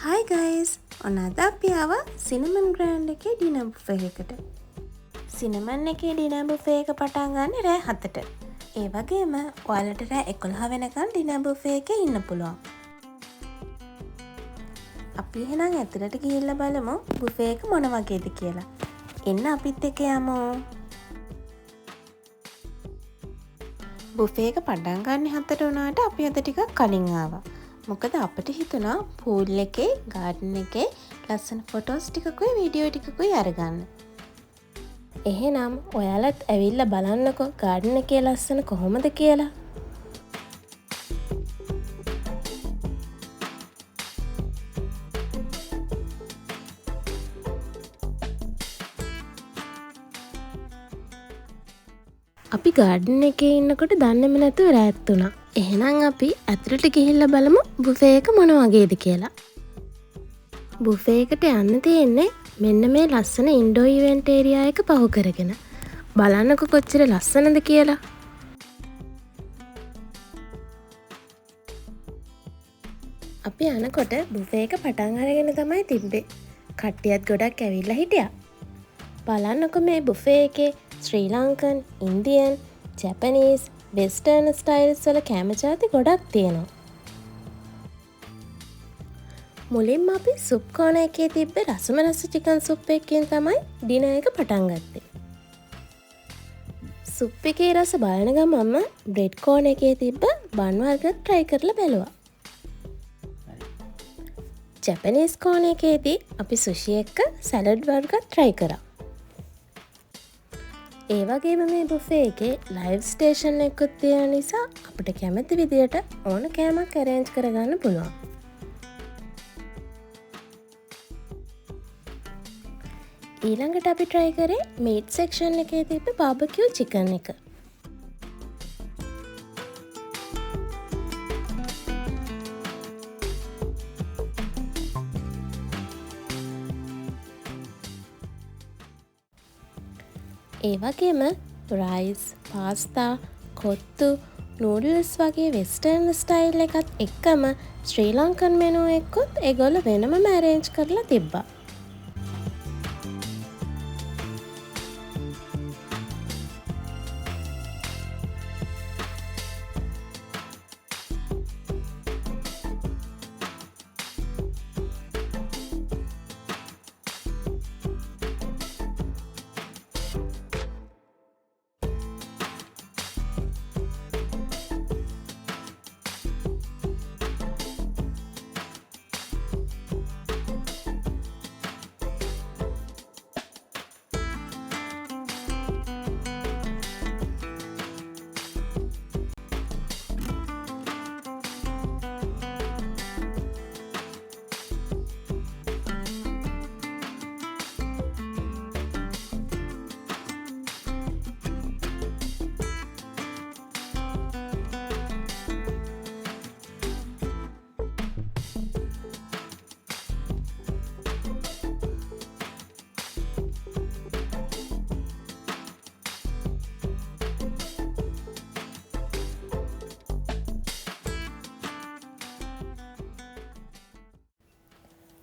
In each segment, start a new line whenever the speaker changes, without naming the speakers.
Hi guys! ඔන්න අද අපි ආවා සිනමන් ග්‍රෑන්ඩ් එකේ ඩිනර් බුෆේ එකට. සිනමන් එකේ ඩිනර් බුෆේ එක පටන් ගන්න රෑ 7ට. ඒ වගේම ඔයාලට රෑ 11 වෙනකන් ඩිනර් බුෆේ එකේ ඉන්න පුළුවන්. අපි එහෙනම් ඇතුළට ගිහිල්ලා බලමු බුෆේ එක මොන වගේද කියලා. එන්න අපිත් එක්ක යමු. බුෆේ එක පටන් ගන්න 7ට වුණාට අපි අද ටිකක් කලින් ආවා. මොකද අපිට හිතුණා පූල් එකේ ගාඩන් එකේ ලස්සන ෆොටෝස් ටිකකුයි වීඩියෝ ටිකකුයි අරගන්න. එහෙනම් ඔයාලත් ඇවිල්ලා බලන්නකෝ ගාඩන් එකේ ලස්සන කොහොමද කියලා. අපි ගාඩන් එකේ ඉන්නකොට දන්නේම නැතුව රැත් වුණා. එහෙනම් අපි ඇතුළට ගිහිල්ලා බලමු බුෆේ එක මොන වගේද කියලා. බුෆේ එකට යන්න තියෙන්නේ මෙන්න මේ ලස්සන ඉන්ඩෝ ඉවෙන්ට් ඒරියා එක පහු කරගෙන. බලන්නකො කොච්චර ලස්සනද කියලා. අපි යනකොට බුෆේ එක පටන් අරගෙන තමයි තිබ්බේ. කට්ටියත් ගොඩක් ඇවිල්ලා හිටියා. බලන්නකො මේ බුෆේ එකේ Sri Lankan, Indian, Japanese, western styles වල කෑම ජාති ගොඩක් තියෙනවා. මුලින්ම අපි සුප් කෝන එකේ තිබ්බ රසම රස චිකන් සුප් එකකින් තමයි ඩිනර් එක පටන් ගත්තේ. සුප් එකේ රස බලන ගමන්ම බ්‍රෙඩ් කෝන එකේ තිබ්බ බන් වර්ග try කරලා බැලුවා. ජැපනීස් කෝන එකේදී අපි සුෂි එක්ක සැලඩ් වර්ග try කරා. ඒ වගේම මේ බුෆේ එකේ ලයිව් ස්ටේෂන් එකකුත් තියෙන නිසා අපිට කැමති විදියට ඕන කෑමක් arrange කරගන්න පුළුවන්. ඊළඟට අපි try කරේ meat section එකේ තිබ්බ barbecue chicken එක. ඒ වගේම රයිස්, පාස්තා, කොත්තු, නූඩල්ස් වගේ වෙස්ටර්න් ස්ටයිල් එකත් එක්කම ශ්‍රී ලංකන් මෙනු එක්කුත් ඒගොල්ලෝ වෙනම arrange කරලා තිබ්බා.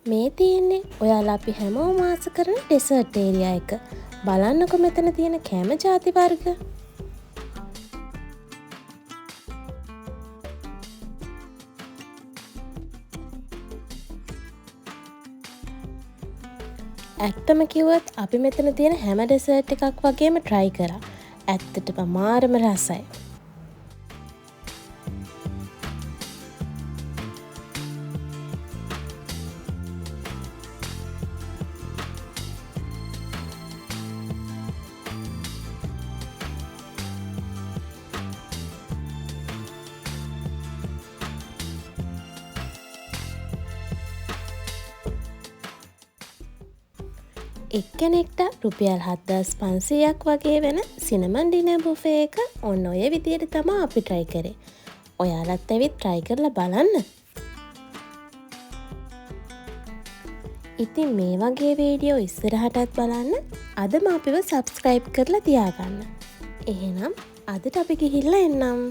මේ තියෙන්නේ ඔයාලා අපි හැමෝම ආස කරන ඩෙසර්ට් ඒරියා එක. බලන්නකො මෙතන තියෙන කෑම ජාති වර්ග. ඇත්තම කිව්වොත් අපි මෙතන තියෙන හැම ඩෙසර්ට් එකක් වගේම try කරා. ඇත්තටම මාරම රසයි. එක්කෙනෙක්ට රුපියල් 7500ක් වගේ වෙන සිනමන් ඩිනර් බුෆේ එක ඔන්න ඔය විදියට තමයි අපි try කරේ. ඔයාලත් ඇවිත් try කරලා බලන්න. ඉතින් මේ වගේ වීඩියෝ ඉස්සරහටත් බලන්න අදම අපිව subscribe කරලා තියාගන්න. එහෙනම් අදට අපි ගිහිල්ලා එන්නම්.